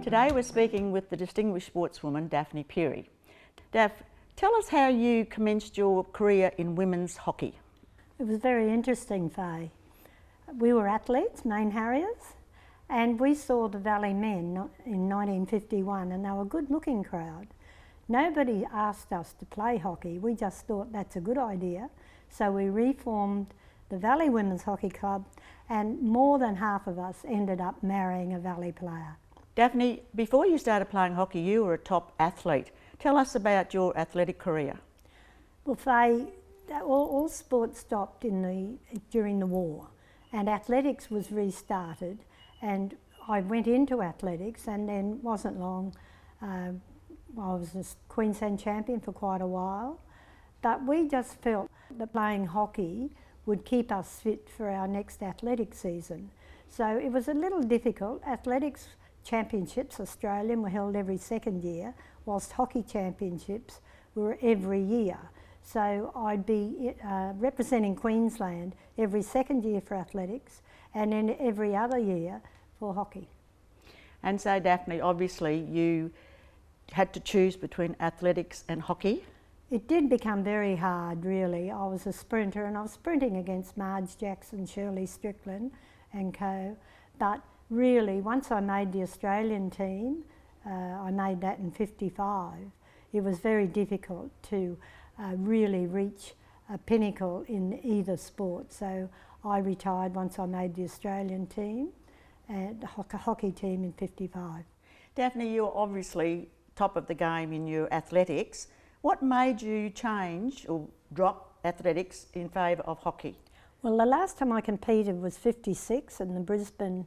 Today we're speaking with the distinguished sportswoman Daphne Pirie. Daph, tell us how you commenced your career in women's hockey. It was very interesting, Faye. We were athletes, main harriers, and we saw the Valley men in 1951, and they were a good-looking crowd. Nobody asked us to play hockey. We just thought that's a good idea. So we reformed the Valley Women's Hockey Club, and more than half of us ended up marrying a Valley player. Daphne, before you started playing hockey, you were a top athlete. Tell us about your athletic career. Well, Faye, all sports stopped during the war, and athletics was restarted, and I went into athletics, and then wasn't long. I was a Queensland champion for quite a while, but we just felt that playing hockey would keep us fit for our next athletic season. So it was a little difficult. Athletics championships, Australian, were held every second year, whilst hockey championships were every year. So I'd be representing Queensland every second year for athletics, and then every other year for hockey. And so Daphne, obviously you had to choose between athletics and hockey. It did become very hard, really. I was a sprinter, and I was sprinting against Marge Jackson, Shirley Strickland and co. But really, once I made the Australian team, I made that in '55, it was very difficult to really reach a pinnacle in either sport. So I retired once I made the Australian team, and the hockey team in '55. Daphne, you're obviously top of the game in your athletics. What made you change or drop athletics in favour of hockey? Well, the last time I competed was '56 in the Brisbane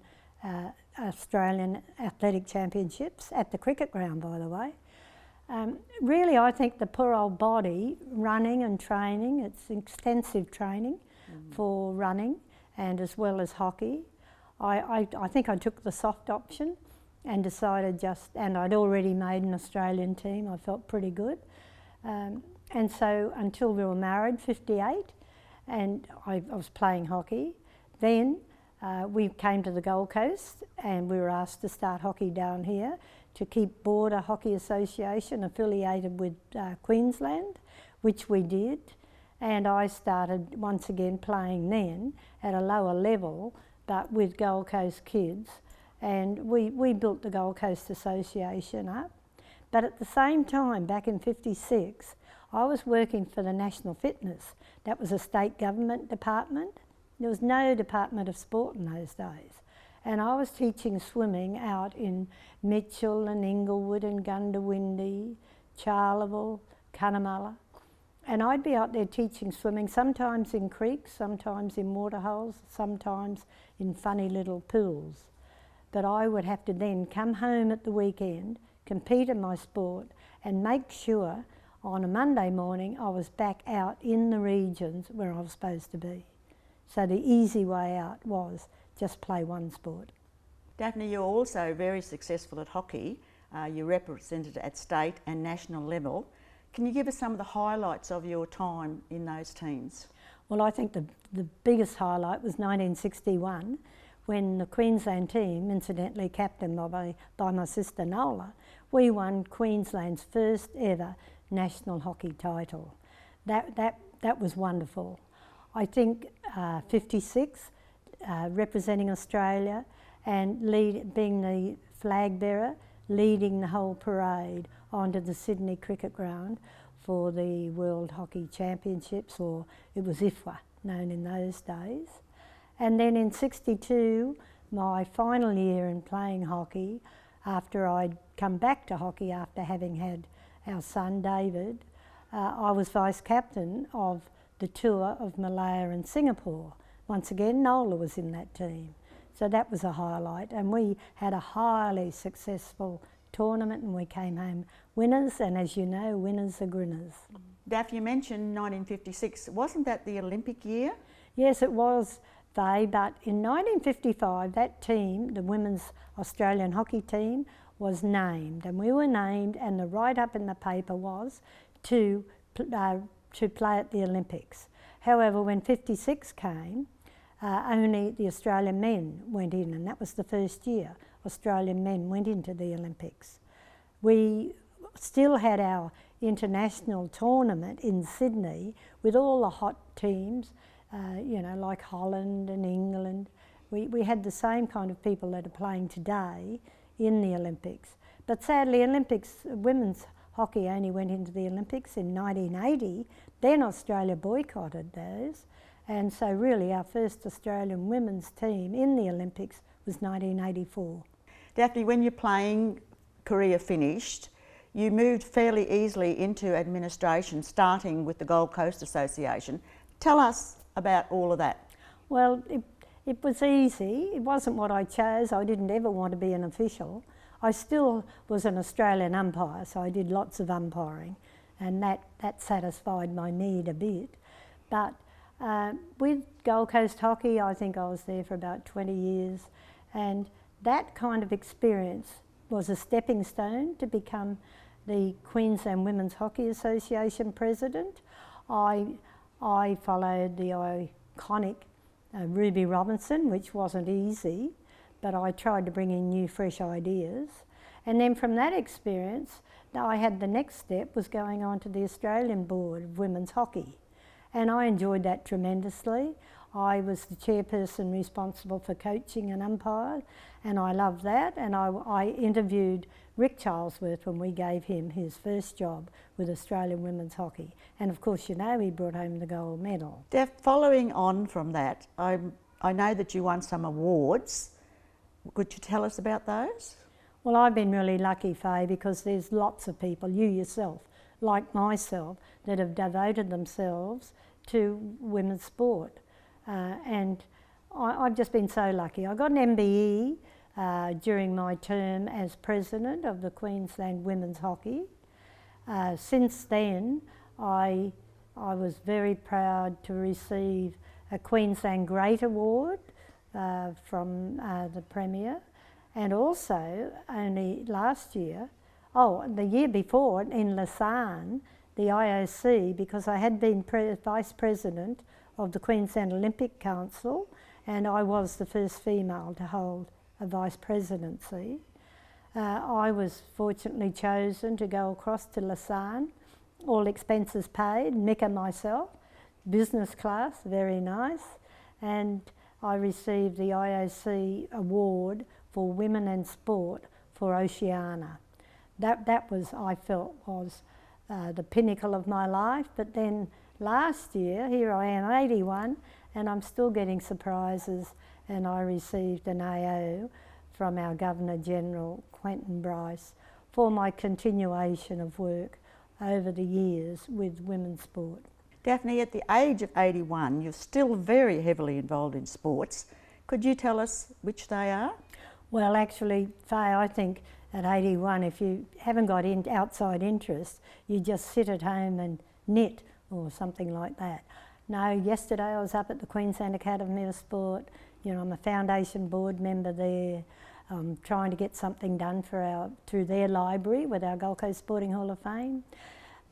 Australian Athletic Championships, at the cricket ground, by the way. Really, I think the poor old body, running and training, it's extensive training for running and as well as hockey. I think I took the soft option and decided and I'd already made an Australian team, I felt pretty good. And so until we were married, '58, and I was playing hockey. Then we came to the Gold Coast and we were asked to start hockey down here to keep Border Hockey Association affiliated with Queensland, which we did. And I started once again playing then at a lower level, but with Gold Coast kids. And we built the Gold Coast Association up. But at the same time, back in '56, I was working for the National Fitness. That was a state government department. There was no Department of Sport in those days. And I was teaching swimming out in Mitchell and Inglewood and Gundawindi, Charleville, Cunnamulla. And I'd be out there teaching swimming, sometimes in creeks, sometimes in waterholes, sometimes in funny little pools. But I would have to then come home at the weekend, compete in my sport, and make sure on a Monday morning I was back out in the regions where I was supposed to be. So the easy way out was just play one sport. Daphne, you're also very successful at hockey. You represented at state and national level. Can you give us some of the highlights of your time in those teams? Well, I think the biggest highlight was 1961, when the Queensland team, incidentally captained by my sister Nola, we won Queensland's first ever national hockey title. That was wonderful. I think '56, representing Australia and being the flag bearer, leading the whole parade onto the Sydney Cricket Ground for the World Hockey Championships, or it was IFWA, known in those days. And then in '62, my final year in playing hockey, after I'd come back to hockey after having had our son David, I was vice captain of the tour of Malaya and Singapore. Once again, Nola was in that team. So that was a highlight, and we had a highly successful tournament and we came home winners, and as you know, winners are grinners. Daph, you mentioned 1956. Wasn't that the Olympic year? Yes, it was, Faye, but in 1955 that team, the women's Australian hockey team, was named, and we were named, and the write-up in the paper was to play at the Olympics. However, when '56 came, only the Australian men went in, and that was the first year Australian men went into the Olympics. We still had our international tournament in Sydney with all the hot teams, like Holland and England. We had the same kind of people that are playing today in the Olympics. But sadly, women's hockey only went into the Olympics in 1980. Then Australia boycotted those. And so really our first Australian women's team in the Olympics was 1984. Daphne, when your playing career finished, you moved fairly easily into administration, starting with the Gold Coast Association. Tell us about all of that. Well, it was easy. It wasn't what I chose. I didn't ever want to be an official. I still was an Australian umpire, so I did lots of umpiring, and that satisfied my need a bit. But with Gold Coast Hockey, I think I was there for about 20 years, and that kind of experience was a stepping stone to become the Queensland Women's Hockey Association president. I followed the iconic Ruby Robinson, which wasn't easy, but I tried to bring in new, fresh ideas. And then from that experience, I had the next step was going on to the Australian Board of Women's Hockey. And I enjoyed that tremendously. I was the chairperson responsible for coaching and umpires, and I loved that. And I interviewed Rick Charlesworth when we gave him his first job with Australian Women's Hockey. And of course, he brought home the gold medal. Following on from that, I know that you won some awards. Could you tell us about those? Well, I've been really lucky, Faye, because there's lots of people, you yourself, like myself, that have devoted themselves to women's sport. And I've just been so lucky. I got an MBE during my term as president of the Queensland Women's Hockey. Since then, I was very proud to receive a Queensland Great Award from the Premier, and also only last year, the year before in Lausanne, the IOC, because I had been vice president of the Queensland Olympic Council, and I was the first female to hold a vice presidency. I was fortunately chosen to go across to Lausanne, all expenses paid, Mick and myself, business class, very nice, and I received the IOC award for Women in Sport for Oceania. That was, I felt, was the pinnacle of my life. But then last year, here I am, 81, and I'm still getting surprises, and I received an AO from our Governor-General, Quentin Bryce, for my continuation of work over the years with women's sport. Daphne, at the age of 81, you're still very heavily involved in sports. Could you tell us which they are? Well, actually, Faye, I think at 81, if you haven't got outside interest, you just sit at home and knit or something like that. No, yesterday I was up at the Queensland Academy of Sport. I'm a foundation board member there. I'm trying to get something done through their library with our Gold Coast Sporting Hall of Fame.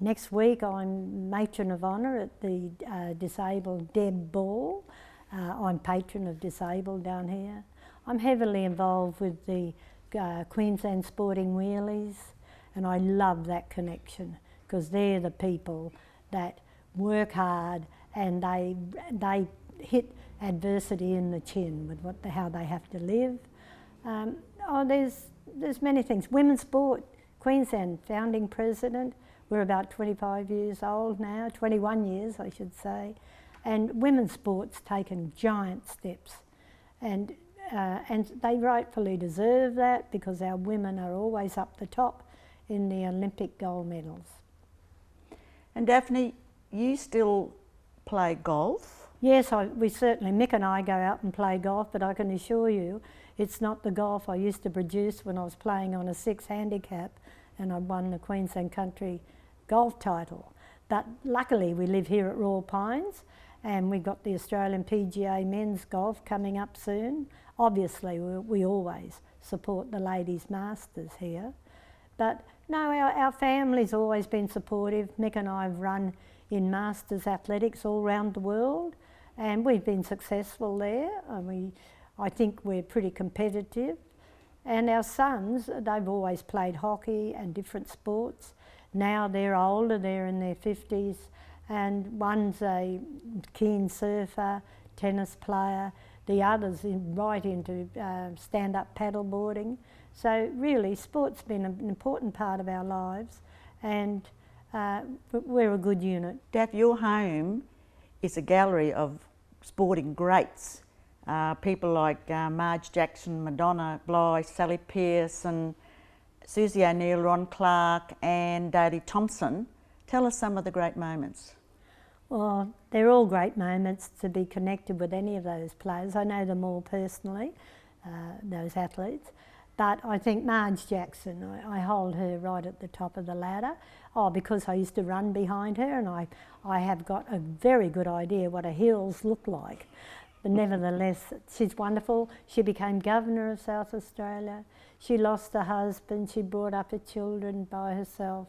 Next week I'm Matron of Honour at the Disabled Deb Ball. I'm patron of Disabled down here. I'm heavily involved with the Queensland Sporting Wheelies, and I love that connection because they're the people that work hard and they hit adversity in the chin with how they have to live. There's many things. Women's sport, Queensland founding president. We're about 25 years old now, 21 years I should say, and women's sport's taken giant steps, and they rightfully deserve that because our women are always up the top in the Olympic gold medals. And Daphne, you still play golf? Yes, we certainly, Mick and I go out and play golf, but I can assure you it's not the golf I used to produce when I was playing on a 6 handicap and I won the Queensland Country golf title. But luckily we live here at Royal Pines and we've got the Australian PGA men's golf coming up soon. Obviously we always support the ladies' masters here. But no, our family's always been supportive. Mick and I have run in masters athletics all around the world, and we've been successful there. I think we're pretty competitive. And our sons, they've always played hockey and different sports. Now they're older, they're in their 50s, and one's a keen surfer, tennis player, the other's right into stand-up paddleboarding. So really, sport's been an important part of our lives, and we're a good unit. Daph, your home is a gallery of sporting greats. People like Marge Jackson, Madonna Bligh, Sally Pearson, Susie O'Neill, Ron Clark and Daley Thompson. Tell us some of the great moments. Well, they're all great moments to be connected with any of those players. I know them all personally, those athletes. But I think Marge Jackson, I hold her right at the top of the ladder. Because I used to run behind her, and I have got a very good idea what her heels look like. But nevertheless, she's wonderful. She became Governor of South Australia. She lost her husband. She brought up her children by herself.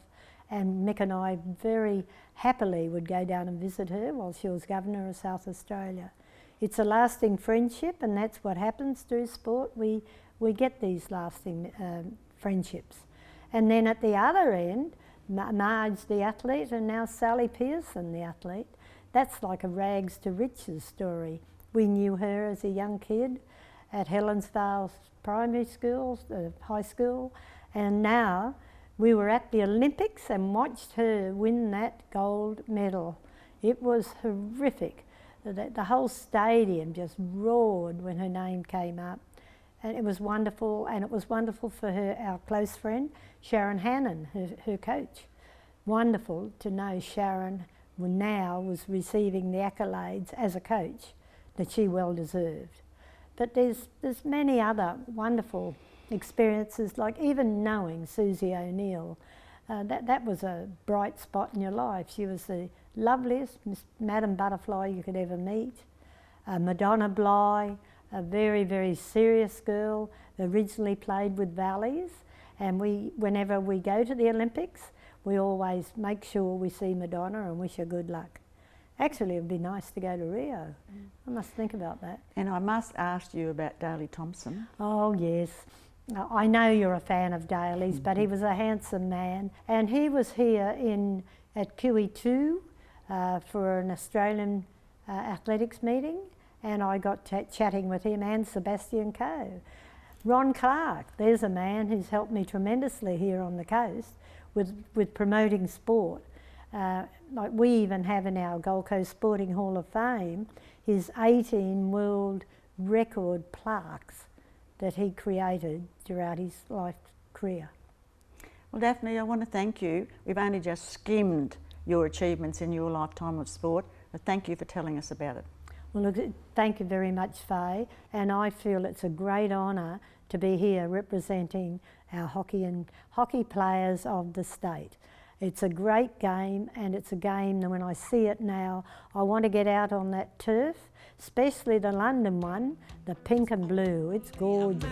And Mick and I very happily would go down and visit her while she was Governor of South Australia. It's a lasting friendship, and that's what happens through sport. We get these lasting friendships. And then at the other end, Marge the athlete, and now Sally Pearson the athlete. That's like a rags to riches story. We knew her as a young kid at Helensvale Primary School, high school, and now we were at the Olympics and watched her win that gold medal. It was horrific. The whole stadium just roared when her name came up. And it was wonderful, and it was wonderful for her, our close friend, Sharon Hannon, her coach. Wonderful to know Sharon now was receiving the accolades as a coach that she well deserved. But there's many other wonderful experiences, like even knowing Susie O'Neill. That was a bright spot in your life. She was the loveliest Madam Butterfly you could ever meet. Madonna Bligh, a very, very serious girl, originally played with Valleys, and whenever we go to the Olympics, we always make sure we see Madonna and wish her good luck. Actually, it would be nice to go to Rio. I must think about that. And I must ask you about Daley Thompson. Oh yes, I know you're a fan of Daley's, but he was a handsome man, and he was here at QE2 for an Australian athletics meeting, and I got chatting with him and Sebastian Coe. Ron Clark, there's a man who's helped me tremendously here on the coast with promoting sport. Like we even have in our Gold Coast Sporting Hall of Fame his 18 world record plaques that he created throughout his life career. Well, Daphne, I want to thank you. We've only just skimmed your achievements in your lifetime of sport, but thank you for telling us about it. Well, look, thank you very much, Faye, and I feel it's a great honour to be here representing our hockey players of the state. It's a great game, and it's a game that when I see it now, I want to get out on that turf, especially the London one, the pink and blue. It's gorgeous.